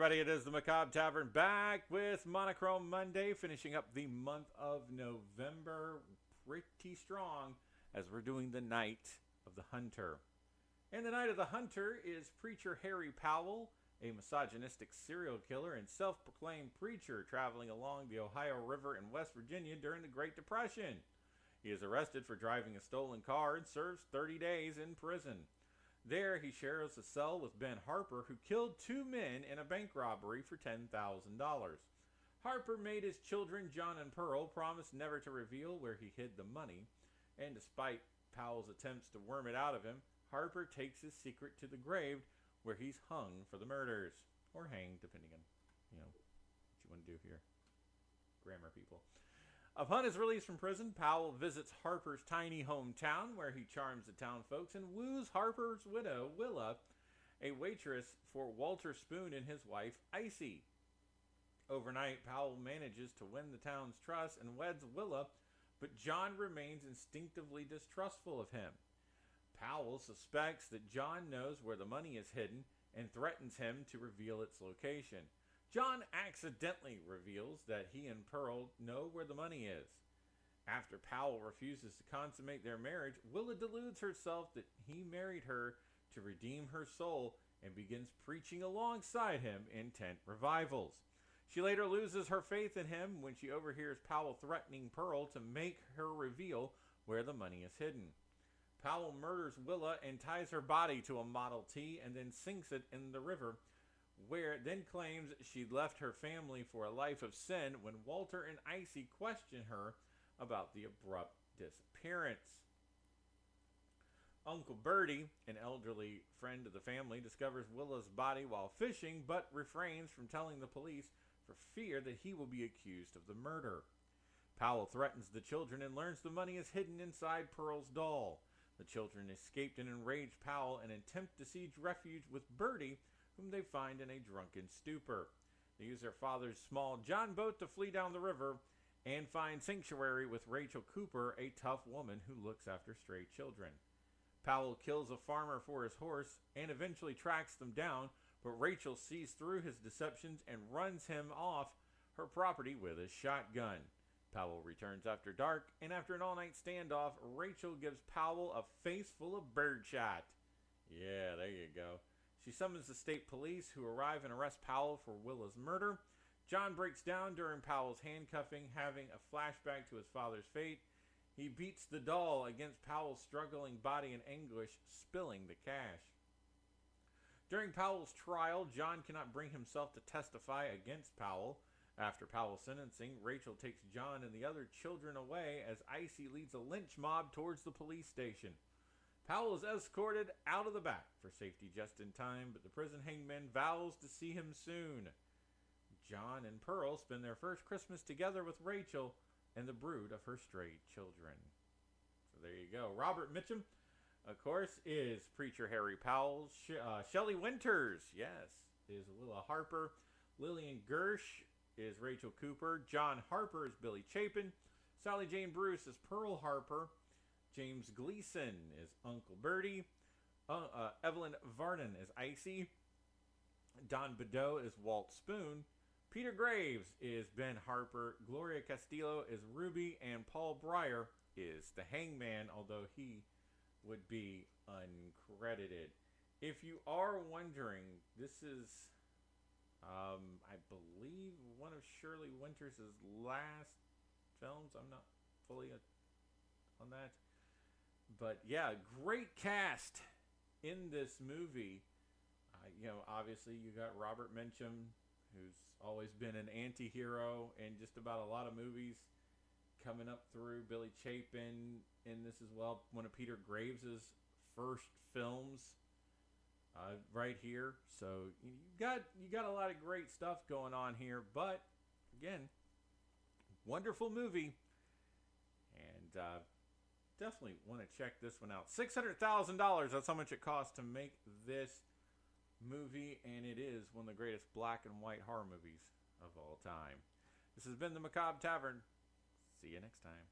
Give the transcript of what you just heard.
everybody. It is the Macabre Tavern back with Monochrome Monday, finishing up the month of November pretty strong as we're doing the Night of the Hunter. And the Night of the Hunter is Preacher Harry Powell, a misogynistic serial killer and self proclaimed preacher traveling along the Ohio River in West Virginia during the Great Depression. He is arrested for driving a stolen car and serves 30 days in prison. There, he shares a cell with Ben Harper, who killed two men in a bank robbery for $10,000. Harper made his children, John and Pearl, promise never to reveal where he hid the money, and despite Powell's attempts to worm it out of him, Harper takes his secret to the grave, where he's hung for the murders. Or hanged, depending on, what you want to do here. Grammar people. Upon his release from prison, Powell visits Harper's tiny hometown, where he charms the town folks and woos Harper's widow, Willa, a waitress for Walter Spoon and his wife, Icy. Overnight, Powell manages to win the town's trust and weds Willa, but John remains instinctively distrustful of him. Powell suspects that John knows where the money is hidden and threatens him to reveal its location. John accidentally reveals that he and Pearl know where the money is. After Powell refuses to consummate their marriage, Willa deludes herself that he married her to redeem her soul and begins preaching alongside him in tent revivals. She later loses her faith in him when she overhears Powell threatening Pearl to make her reveal where the money is hidden. Powell murders Willa and ties her body to a Model T and then sinks it in the river, where it then claims she left her family for a life of sin when Walter and Icy question her about the abrupt disappearance. Uncle Bertie, an elderly friend of the family, discovers Willa's body while fishing, but refrains from telling the police for fear that he will be accused of the murder. Powell threatens the children and learns the money is hidden inside Pearl's doll. The children escaped an enraged Powell and attempt to seek refuge with Bertie, whom they find in a drunken stupor. They use their father's small John boat to flee down the river and find sanctuary with Rachel Cooper, a tough woman who looks after stray children. Powell kills a farmer for his horse and eventually tracks them down, but Rachel sees through his deceptions and runs him off her property with a shotgun. Powell returns after dark, and after an all-night standoff, Rachel gives Powell a face full of birdshot. Yeah, there you go. She summons the state police, who arrive and arrest Powell for Willa's murder. John breaks down during Powell's handcuffing, having a flashback to his father's fate. He beats the doll against Powell's struggling body in anguish, spilling the cash. During Powell's trial, John cannot bring himself to testify against Powell. After Powell's sentencing, Rachel takes John and the other children away as Icy leads a lynch mob towards the police station. Powell is escorted out of the back for safety just in time, but the prison hangman vows to see him soon. John and Pearl spend their first Christmas together with Rachel and the brood of her stray children. So there you go. Robert Mitchum, of course, is Preacher Harry Powell. Shelley Winters, yes, is Willa Harper. Lillian Gersh is Rachel Cooper. John Harper is Billy Chapin. Sally Jane Bruce is Pearl Harper. James Gleason is Uncle Bertie. Evelyn Varnon is Icy. Don Bedeau is Walt Spoon. Peter Graves is Ben Harper. Gloria Castillo is Ruby. And Paul Breyer is the Hangman, although he would be uncredited. If you are wondering, this is, I believe, one of Shirley Winters' last films. I'm not fully on that. But yeah, great cast in this movie. Obviously you got Robert Mitchum, who's always been an anti-hero in just about a lot of movies coming up through. Billy Chapin in this as well. One of Peter Graves' first films right here. So you got a lot of great stuff going on here. But again, wonderful movie. And definitely want to check this one out. $600,000. That's how much it cost to make this movie, and it is one of the greatest black and white horror movies of all time. This has been the Macabre Tavern. See you next time.